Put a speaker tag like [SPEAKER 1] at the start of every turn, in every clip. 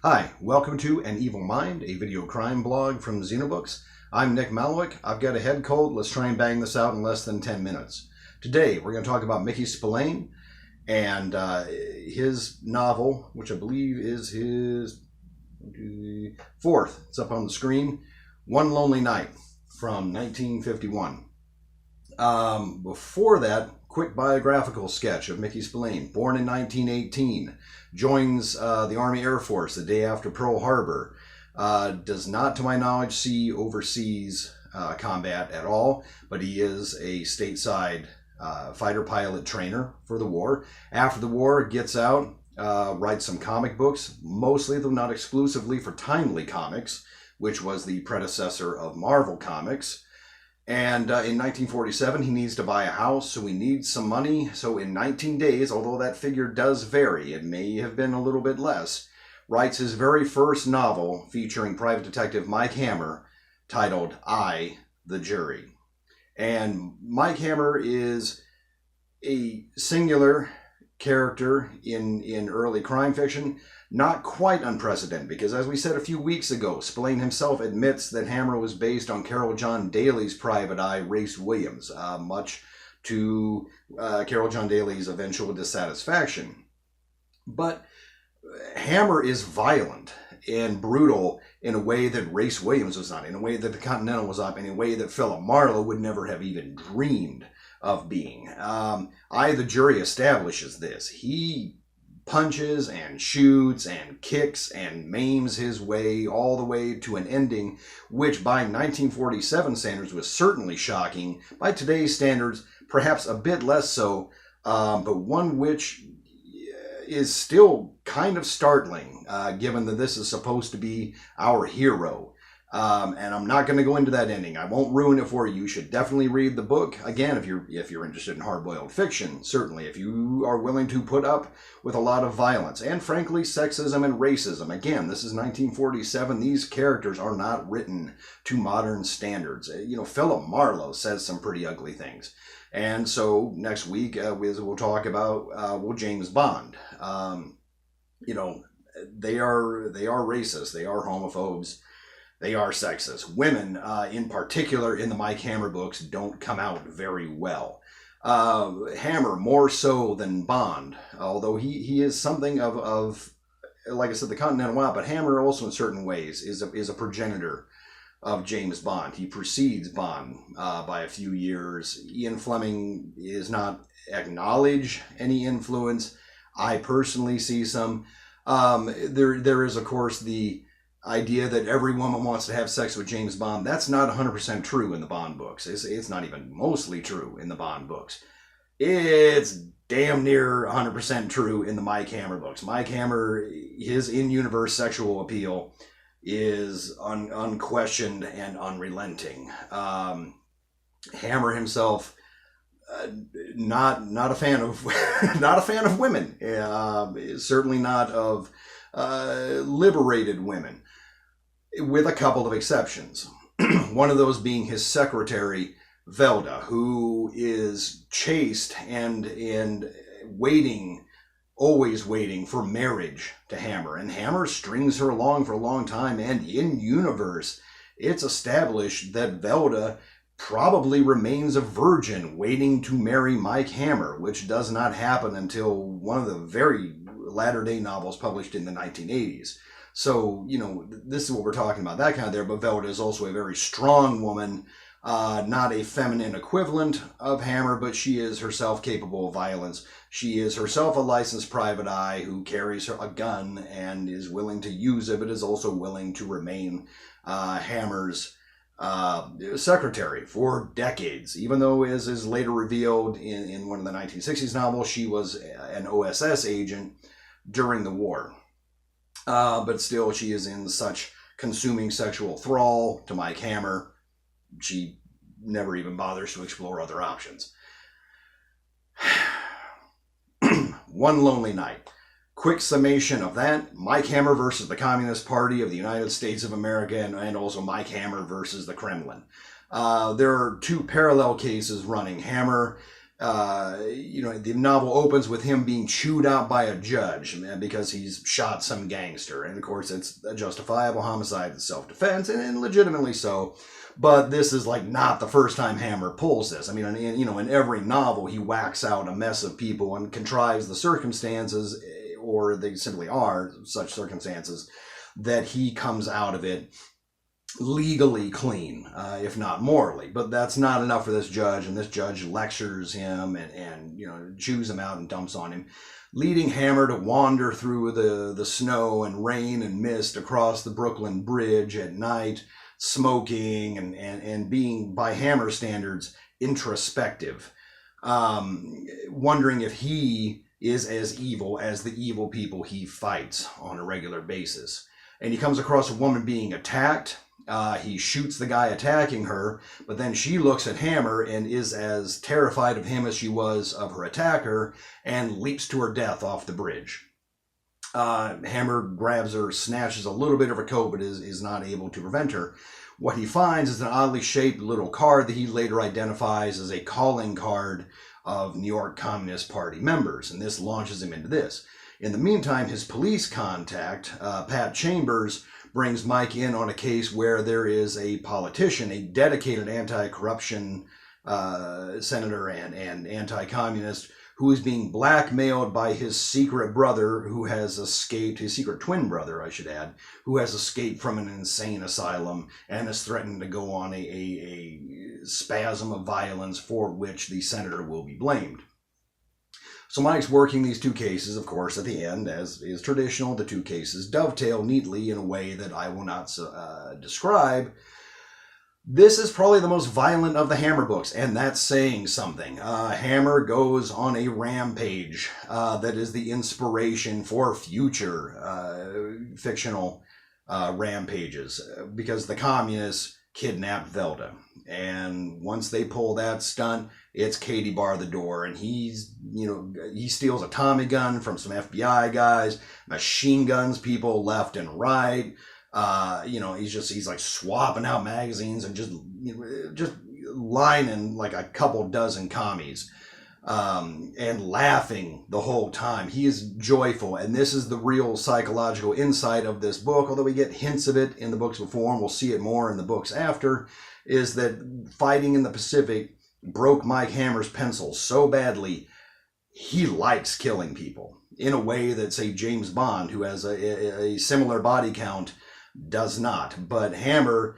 [SPEAKER 1] Hi, welcome to An Evil Mind, a video crime blog from Xenobooks. I'm Nick Maloich. I've got a head cold. Let's try and bang this out in less than 10 minutes. Today, we're going to talk about Mickey Spillane and his novel, which I believe is his fourth. It's up on the screen. One Lonely Night from 1951. Before that, quick biographical sketch of Mickey Spillane. Born in 1918, joins the Army Air Force the day after Pearl Harbor. Does not, to my knowledge, see overseas combat at all, but he is a stateside fighter pilot trainer for the war. After the war, gets out, writes some comic books, mostly, though not exclusively, for Timely Comics, which was the predecessor of Marvel Comics. And in 1947, he needs to buy a house, so he needs some money. So in 19 days, although that figure does vary, it may have been a little bit less, writes his very first novel featuring private detective Mike Hammer, titled I, the Jury. And Mike Hammer is a singular character in early crime fiction, not quite unprecedented, because as we said a few weeks ago, Spillane himself admits that Hammer was based on Carol John Daly's private eye, Race Williams, much to Carol John Daly's eventual dissatisfaction. But Hammer is violent and brutal in a way that Race Williams was not, in a way that the Continental was not, in a way that Philip Marlowe would never have even dreamed of being. I, the Jury, establishes this. He punches and shoots and kicks and maims his way all the way to an ending, which by 1947 standards was certainly shocking. By today's standards, perhaps a bit less so, but one which is still kind of startling, given that this is supposed to be our hero. And I'm not going to go into that ending. I won't ruin it for you. You should definitely read the book. Again, if you're interested in hard-boiled fiction, certainly. If you are willing to put up with a lot of violence and, frankly, sexism and racism. Again, this is 1947. These characters are not written to modern standards. Philip Marlowe says some pretty ugly things. And so next week we'll talk about James Bond. They are racist. They are homophobes. They are sexist. Women, in particular, in the Mike Hammer books, don't come out very well. Hammer, more so than Bond, although he is something of, like I said, the Continental out, but Hammer also in certain ways is a progenitor of James Bond. He precedes Bond by a few years. Ian Fleming is not acknowledge any influence. I personally see some. There is, of course, the idea that every woman wants to have sex with James Bond. That's not 100% true in the Bond books. It's not even mostly true in the Bond books. It's damn near 100% true in the Mike Hammer books. Mike Hammer, his in-universe sexual appeal is unquestioned and unrelenting. Hammer himself, not a fan of not a fan of women. Certainly not of liberated women, with a couple of exceptions. One of those being his secretary, Velda, who is chaste and waiting, always waiting for marriage to Hammer. And Hammer strings her along for a long time, and in universe, it's established that Velda probably remains a virgin waiting to marry Mike Hammer, which does not happen until one of the very latter-day novels published in the 1980s. So, this is what we're talking about, that kind of there, but Velda is also a very strong woman, not a feminine equivalent of Hammer, but she is herself capable of violence. She is herself a licensed private eye who carries a gun and is willing to use it, but is also willing to remain Hammer's secretary for decades, even though, as is later revealed in one of the 1960s novels, she was an OSS agent during the war. But still, she is in such consuming sexual thrall to Mike Hammer, she never even bothers to explore other options. One Lonely Night. Quick summation of that: Mike Hammer versus the Communist Party of the United States of America, and also Mike Hammer versus the Kremlin. There are two parallel cases running. Hammer The novel opens with him being chewed out by a judge because he's shot some gangster. And of course, it's a justifiable homicide, it's self-defense, and legitimately so. But this is like not the first time Hammer pulls this. I mean, in every novel, he whacks out a mess of people and contrives the circumstances, or they simply are such circumstances, that he comes out of it legally clean, if not morally. But that's not enough for this judge, and this judge lectures him and chews him out and dumps on him, leading Hammer to wander through the snow and rain and mist across the Brooklyn Bridge at night, smoking and being, by Hammer standards, introspective, wondering if he is as evil as the evil people he fights on a regular basis. And he comes across a woman being attacked. He shoots the guy attacking her, but then she looks at Hammer and is as terrified of him as she was of her attacker and leaps to her death off the bridge. Hammer grabs her, snatches a little bit of her coat, but is not able to prevent her. What he finds is an oddly shaped little card that he later identifies as a calling card of New York Communist Party members, and this launches him into this. In the meantime, his police contact, Pat Chambers, brings Mike in on a case where there is a politician, a dedicated anti-corruption senator and anti-communist, who is being blackmailed by his secret brother who has escaped, his secret twin brother, I should add, who has escaped from an insane asylum and is threatening to go on a spasm of violence for which the senator will be blamed. So Mike's working these two cases. Of course, at the end, as is traditional, the two cases dovetail neatly in a way that I will not describe. This is probably the most violent of the Hammer books, and that's saying something. Hammer goes on a rampage that is the inspiration for future fictional rampages, because the communists kidnapped Velda. And once they pull that stunt, it's Katie bar the door, and he steals a Tommy gun from some FBI guys, machine guns people left and right. He's like swapping out magazines and just lining like a couple dozen commies, and laughing the whole time. He is joyful, and this is the real psychological insight of this book, although we get hints of it in the books before, and we'll see it more in the books after, is that fighting in the Pacific broke Mike Hammer's pencil so badly, he likes killing people in a way that, say, James Bond, who has a similar body count, does not. But Hammer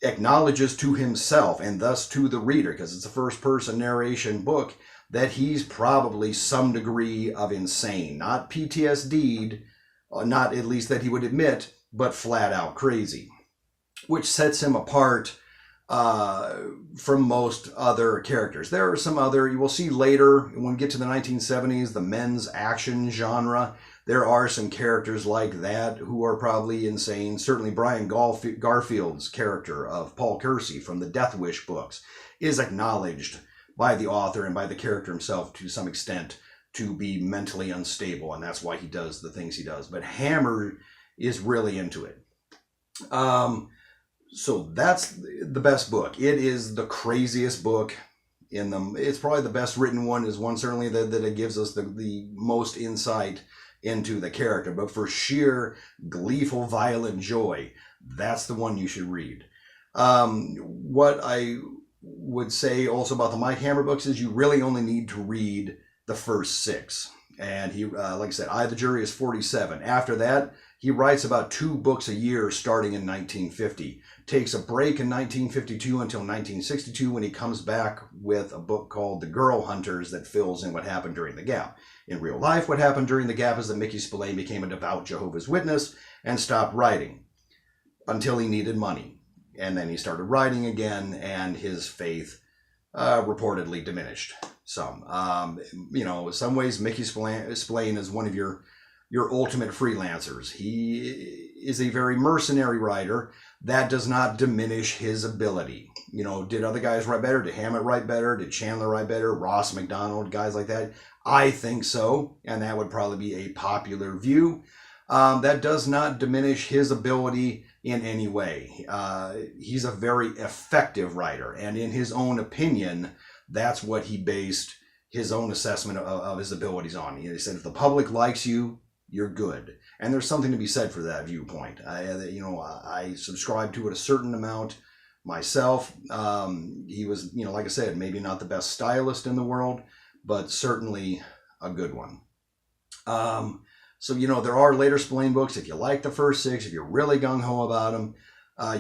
[SPEAKER 1] acknowledges to himself, and thus to the reader, because it's a first-person narration book, that he's probably some degree of insane. Not PTSD'd, not at least that he would admit, but flat-out crazy, which sets him apart from most other characters. There are some other, you will see later, when we get to the 1970s, the men's action genre, there are some characters like that who are probably insane. Certainly Brian Garfield's character of Paul Kersey from the Death Wish books is acknowledged by the author and by the character himself to some extent to be mentally unstable, and that's why he does the things he does. But Hammer is really into it. So that's the best book. It is the craziest book in them. It's probably the best written one, is one certainly that it gives us the most insight into the character. But for sheer gleeful, violent joy, that's the one you should read. What I would say also about the Mike Hammer books is you really only need to read the first 6. And he, like I said, I, the Jury is 47. After that, he writes about 2 books a year starting in 1950. Takes a break in 1952 until 1962 when he comes back with a book called The Girl Hunters that fills in what happened during the gap. In real life, what happened during the gap is that Mickey Spillane became a devout Jehovah's Witness and stopped writing until he needed money. And then he started writing again, and his faith reportedly diminished some. In some ways, Mickey Spillane is one of your ultimate freelancers. He is a very mercenary writer. That does not diminish his ability. Did other guys write better? Did Hammett write better? Did Chandler write better? Ross McDonald, guys like that? I think so, and that would probably be a popular view. That does not diminish his ability in any way. He's a very effective writer, and in his own opinion, that's what he based his own assessment of his abilities on. He said, if the public likes you, you're good. And there's something to be said for that viewpoint. I subscribe to it a certain amount myself. He was, like I said, maybe not the best stylist in the world, but certainly a good one. So, there are later Spillane books. If you like the first 6, if you're really gung-ho about them,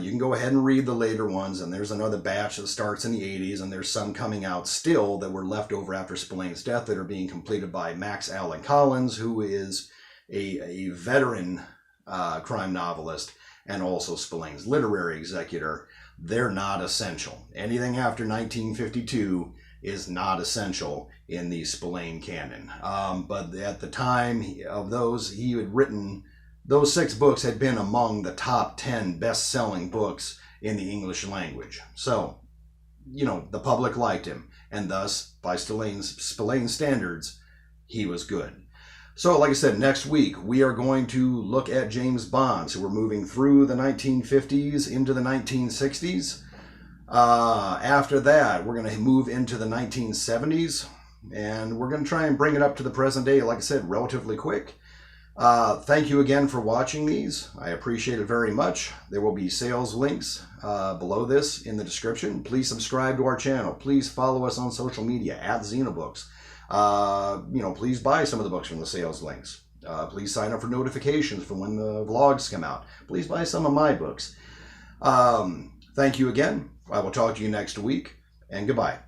[SPEAKER 1] you can go ahead and read the later ones. And there's another batch that starts in the 80s, and there's some coming out still that were left over after Spillane's death that are being completed by Max Allan Collins, who is a veteran crime novelist and also Spillane's literary executor. They're not essential. Anything after 1952 is not essential in the Spillane canon. But at the time of those, he had written, those 6 books had been among the top 10 best-selling books in the English language. So, the public liked him, and thus, by Spillane standards, he was good. So, like I said, next week we are going to look at James Bond. So we're moving through the 1950s into the 1960s. After that, we're going to move into the 1970s, and we're going to try and bring it up to the present day, like I said, relatively quick. Thank you again for watching these. I appreciate it very much. There will be sales links below this in the description. Please subscribe to our channel. Please follow us on social media at Xenobooks. Please buy some of the books from the sales links. Please sign up for notifications for when the vlogs come out. Please buy some of my books. Thank you again. I will talk to you next week, and goodbye.